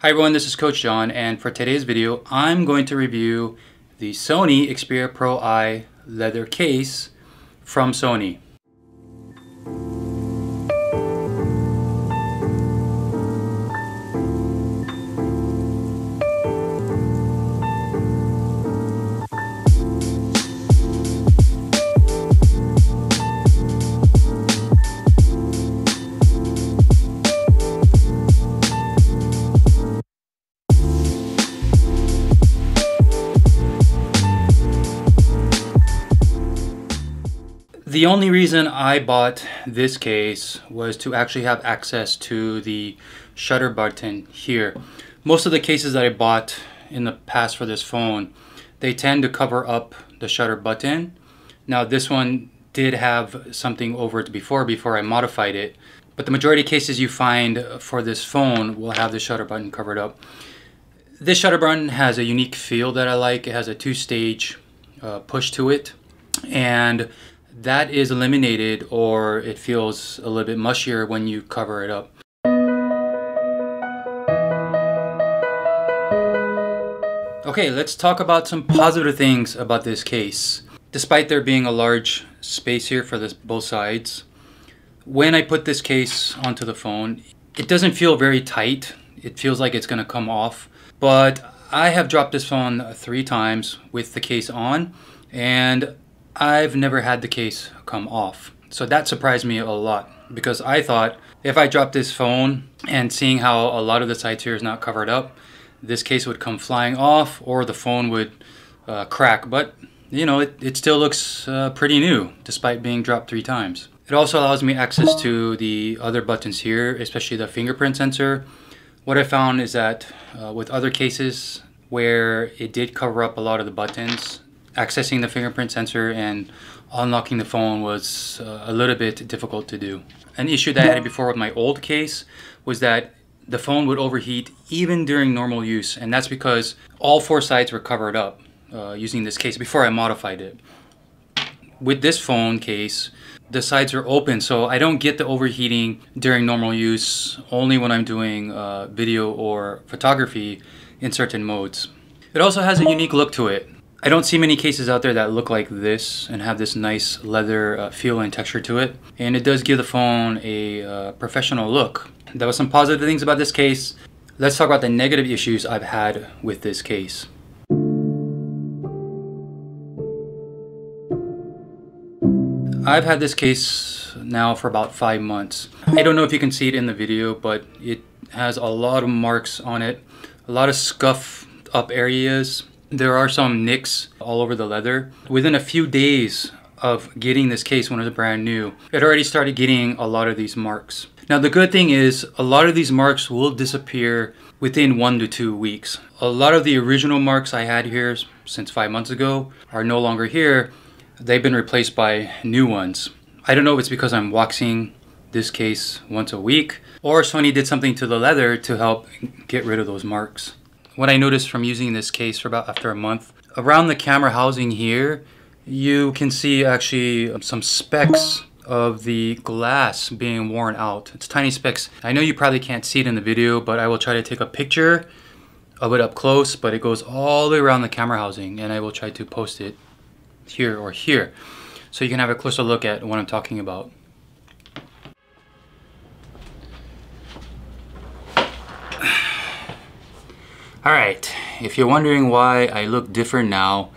Hi everyone, this is Coach John, and for today's video I'm going to review the Sony Xperia Pro I leather case from Sony. The only reason I bought this case was to actually have access to the shutter button here. Most of the cases that I bought in the past for this phone, they tend to cover up the shutter button. Now this one did have something over it before I modified it, but the majority of cases you find for this phone will have the shutter button covered up. This shutter button has a unique feel that I like. It has a two-stage push to it, and that is eliminated, or it feels a little bit mushier when you cover it up. Okay, let's talk about some positive things about this case. Despite there being a large space here for both sides, when I put this case onto the phone, it doesn't feel very tight. It feels like it's gonna come off. But I have dropped this phone 3 times with the case on, and I've never had the case come off. So that surprised me a lot, because I thought if I dropped this phone and seeing how a lot of the sides here is not covered up, this case would come flying off or the phone would crack. But you know, it still looks pretty new despite being dropped 3 times. It also allows me access to the other buttons here, especially the fingerprint sensor. What I found is that with other cases where it did cover up a lot of the buttons, accessing the fingerprint sensor and unlocking the phone was a little bit difficult to do. An issue that I had before with my old case was that the phone would overheat even during normal use, and that's because all 4 sides were covered up using this case before I modified it. With this phone case, the sides are open, so I don't get the overheating during normal use, only when I'm doing video or photography in certain modes. It also has a unique look to it. I don't see many cases out there that look like this and have this nice leather feel and texture to it. And it does give the phone a professional look. There were some positive things about this case. Let's talk about the negative issues I've had with this case. I've had this case now for about 5 months. I don't know if you can see it in the video, but it has a lot of marks on it, a lot of scuffed up areas. There are some nicks all over the leather. Within a few days of getting this case when it was brand new, it already started getting a lot of these marks. Now the good thing is a lot of these marks will disappear within 1 to 2 weeks. A lot of the original marks I had here since 5 months ago are no longer here. They've been replaced by new ones. I don't know if it's because I'm waxing this case once a week, or Sony did something to the leather to help get rid of those marks. What I noticed from using this case for after a month, around the camera housing here, you can see actually some specks of the glass being worn out. It's tiny specks. I know you probably can't see it in the video, but I will try to take a picture of it up close, but it goes all the way around the camera housing, and I will try to post it here or here so you can have a closer look at what I'm talking about. Alright, if you're wondering why I look different now,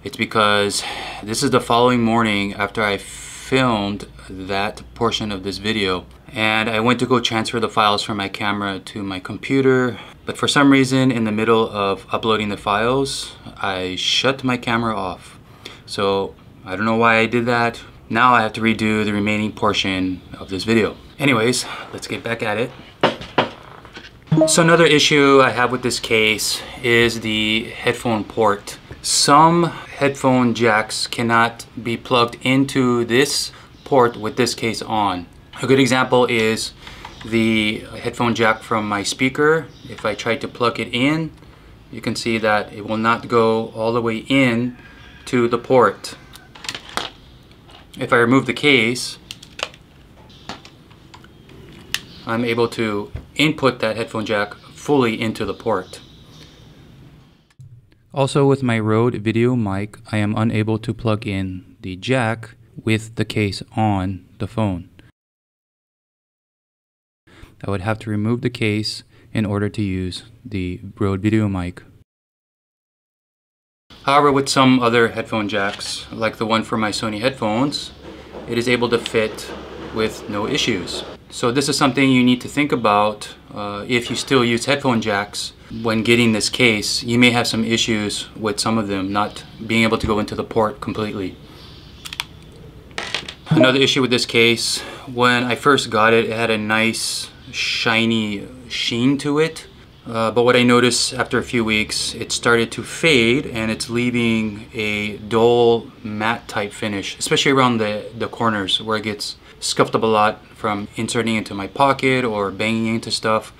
it's because this is the following morning after I filmed that portion of this video, and I went to go transfer the files from my camera to my computer, but for some reason in the middle of uploading the files I shut my camera off. So I don't know why I did that. Now I have to redo the remaining portion of this video. Anyways, let's get back at it. So another issue I have with this case is the headphone port. Some headphone jacks cannot be plugged into this port with this case on. A good example is the headphone jack from my speaker. If I try to plug it in, you can see that it will not go all the way in to the port. If I remove the case, I'm able to input that headphone jack fully into the port. Also, with my Rode video mic, I am unable to plug in the jack with the case on the phone. I would have to remove the case in order to use the Rode video mic. However, with some other headphone jacks, like the one for my Sony headphones, it is able to fit with no issues. So this is something you need to think about if you still use headphone jacks. When getting this case, you may have some issues with some of them not being able to go into the port completely. Another issue with this case, when I first got it, it had a nice shiny sheen to it. But what I noticed after a few weeks, it started to fade and it's leaving a dull matte type finish, especially around the corners where it gets scuffed up a lot from inserting into my pocket or banging into stuff.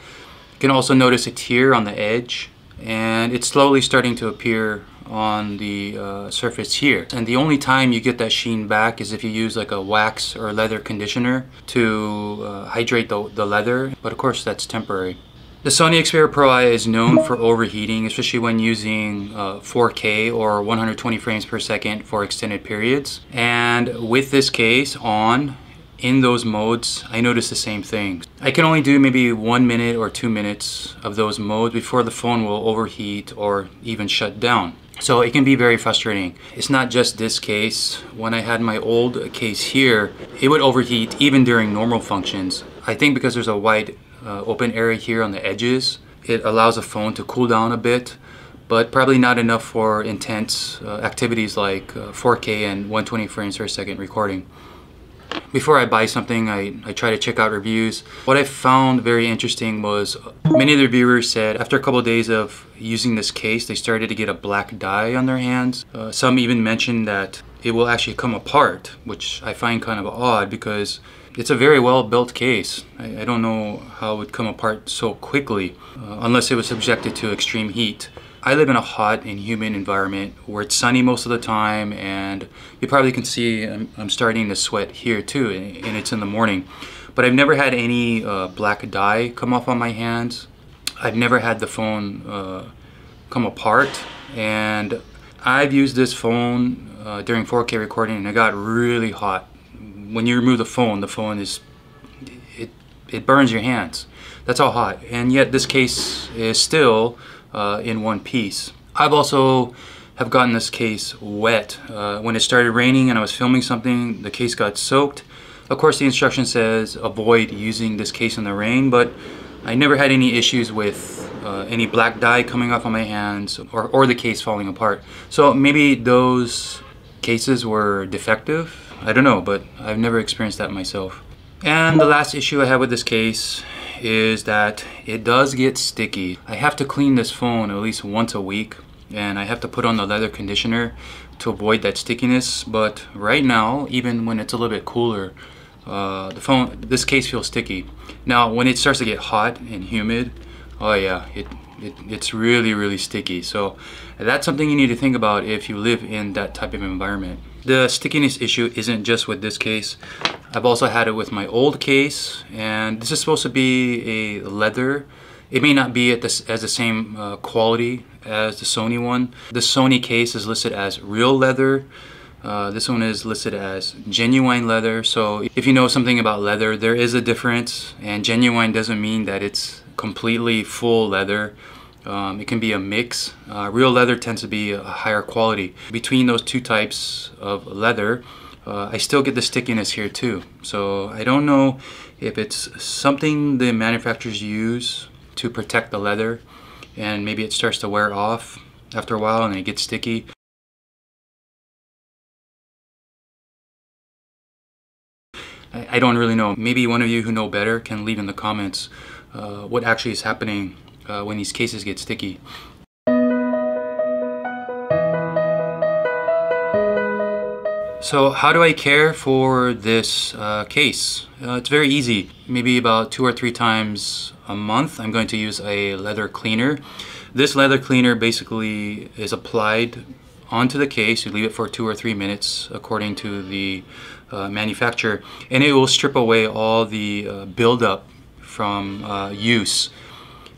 You can also notice a tear on the edge, and it's slowly starting to appear on the surface here. And the only time you get that sheen back is if you use like a wax or leather conditioner to hydrate the leather, but of course that's temporary. The Sony Xperia Pro I is known for overheating, especially when using 4K or 120 frames per second for extended periods. And with this case on, in those modes, I noticed the same thing. I can only do maybe 1 minute or 2 minutes of those modes before the phone will overheat or even shut down. So it can be very frustrating. It's not just this case. When I had my old case here, it would overheat even during normal functions. I think because there's a wide open area here on the edges, it allows the phone to cool down a bit, but probably not enough for intense activities like 4K and 120 frames per second recording. Before I buy something, I try to check out reviews. What I found very interesting was many of the reviewers said after a couple of days of using this case, they started to get a black dye on their hands. Some even mentioned that it will actually come apart, which I find kind of odd because it's a very well built case. I don't know how it would come apart so quickly unless it was subjected to extreme heat. I live in a hot and humid environment where it's sunny most of the time, and you probably can see I'm starting to sweat here too, and it's in the morning. But I've never had any black dye come off on my hands. I've never had the phone come apart, and I've used this phone during 4K recording and it got really hot. When you remove the phone is, it burns your hands. That's how hot. And yet this case is still in one piece. I've also have gotten this case wet. When it started raining and I was filming something, the case got soaked. Of course, the instruction says avoid using this case in the rain, but I never had any issues with any black dye coming off on my hands or the case falling apart. So maybe those cases were defective. I don't know, but I've never experienced that myself. And the last issue I have with this case is that it does get sticky. I have to clean this phone at least once a week, and I have to put on the leather conditioner to avoid that stickiness. But right now, even when it's a little bit cooler, this case feels sticky. Now when it starts to get hot and humid, oh yeah, it's really sticky. So that's something you need to think about if you live in that type of environment. The stickiness issue isn't just with this case. I've also had it with my old case, and this is supposed to be a leather. It may not be as the same quality as the Sony one. The Sony case is listed as real leather. This one is listed as genuine leather. So if you know something about leather, there is a difference, and genuine doesn't mean that it's completely full leather. It can be a mix. Real leather tends to be a higher quality. Between those two types of leather, I still get the stickiness here too. So I don't know if it's something the manufacturers use to protect the leather, and maybe it starts to wear off after a while and it gets sticky. I don't really know. Maybe one of you who know better can leave in the comments what actually is happening when these cases get sticky. So how do I care for this case? It's very easy. Maybe about 2 or 3 times a month I'm going to use a leather cleaner. This leather cleaner basically is applied onto the case. You leave it for 2 or 3 minutes according to the manufacturer, and it will strip away all the buildup from use.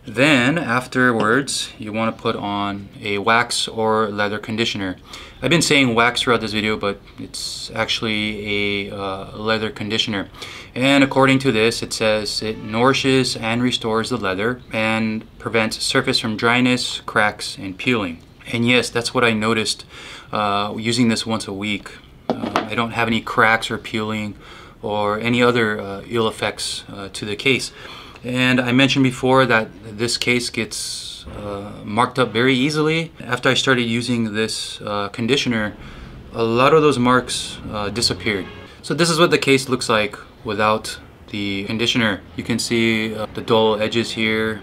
Then afterwards, you want to put on a wax or leather conditioner. I've been saying wax throughout this video, but it's actually a leather conditioner. And according to this, it says it nourishes and restores the leather and prevents surface from dryness, cracks, and peeling. And yes, that's what I noticed using this once a week. I don't have any cracks or peeling or any other ill effects to the case. And I mentioned before that this case gets marked up very easily. After I started using this conditioner, a lot of those marks disappeared. So this is what the case looks like without the conditioner. You can see the dull edges here,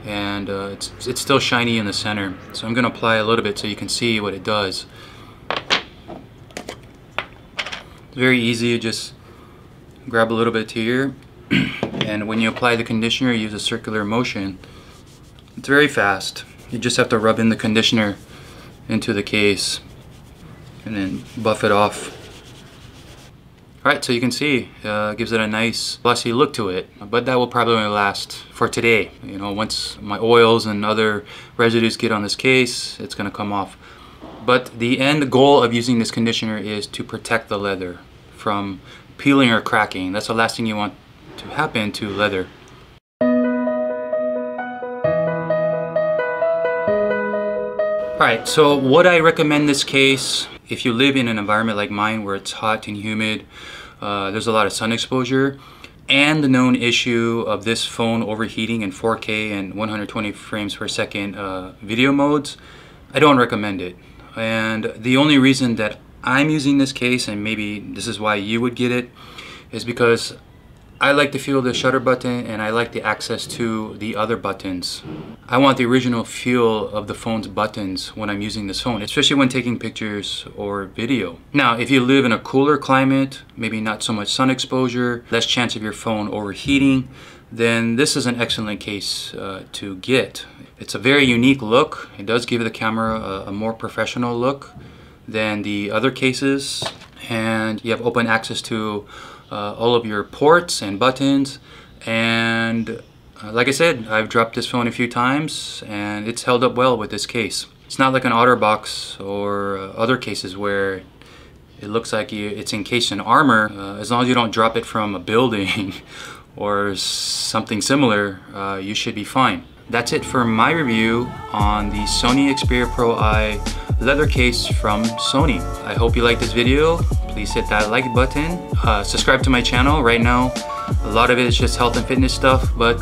and it's still shiny in the center. So I'm going to apply a little bit so you can see what it does. It's very easy. You just grab a little bit here, and when you apply the conditioner, use a circular motion. It's very fast. You just have to rub in the conditioner into the case and then buff it off. Alright, so you can see gives it a nice glossy look to it, but that will probably only last for today. You know, once my oils and other residues get on this case, it's going to come off. But the end goal of using this conditioner is to protect the leather from peeling or cracking. That's the last thing you want to happen to leather. Alright, so would I recommend this case if you live in an environment like mine where it's hot and humid, there's a lot of sun exposure, and the known issue of this phone overheating in 4K and 120 frames per second video modes? I don't recommend it. And the only reason that I'm using this case, and maybe this is why you would get it, is because I like to feel the shutter button and I like the access to the other buttons. I want the original feel of the phone's buttons when I'm using this phone, especially when taking pictures or video. Now, if you live in a cooler climate, maybe not so much sun exposure, less chance of your phone overheating, then this is an excellent case to get. It's a very unique look. It does give the camera a more professional look than the other cases, and you have open access to all of your ports and buttons. And like I said, I've dropped this phone a few times and it's held up well with this case. It's not like an OtterBox or other cases where it looks like it's encased in armor. As long as you don't drop it from a building or something similar, you should be fine. That's it for my review on the Sony Xperia Pro I leather case from Sony. I hope you liked this video. Please hit that like button. Subscribe to my channel. Right now, a lot of it is just health and fitness stuff, but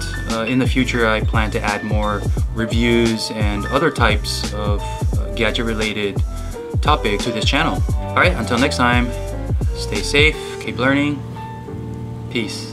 in the future I plan to add more reviews and other types of gadget related topics to this channel. Alright, until next time, stay safe, keep learning, peace.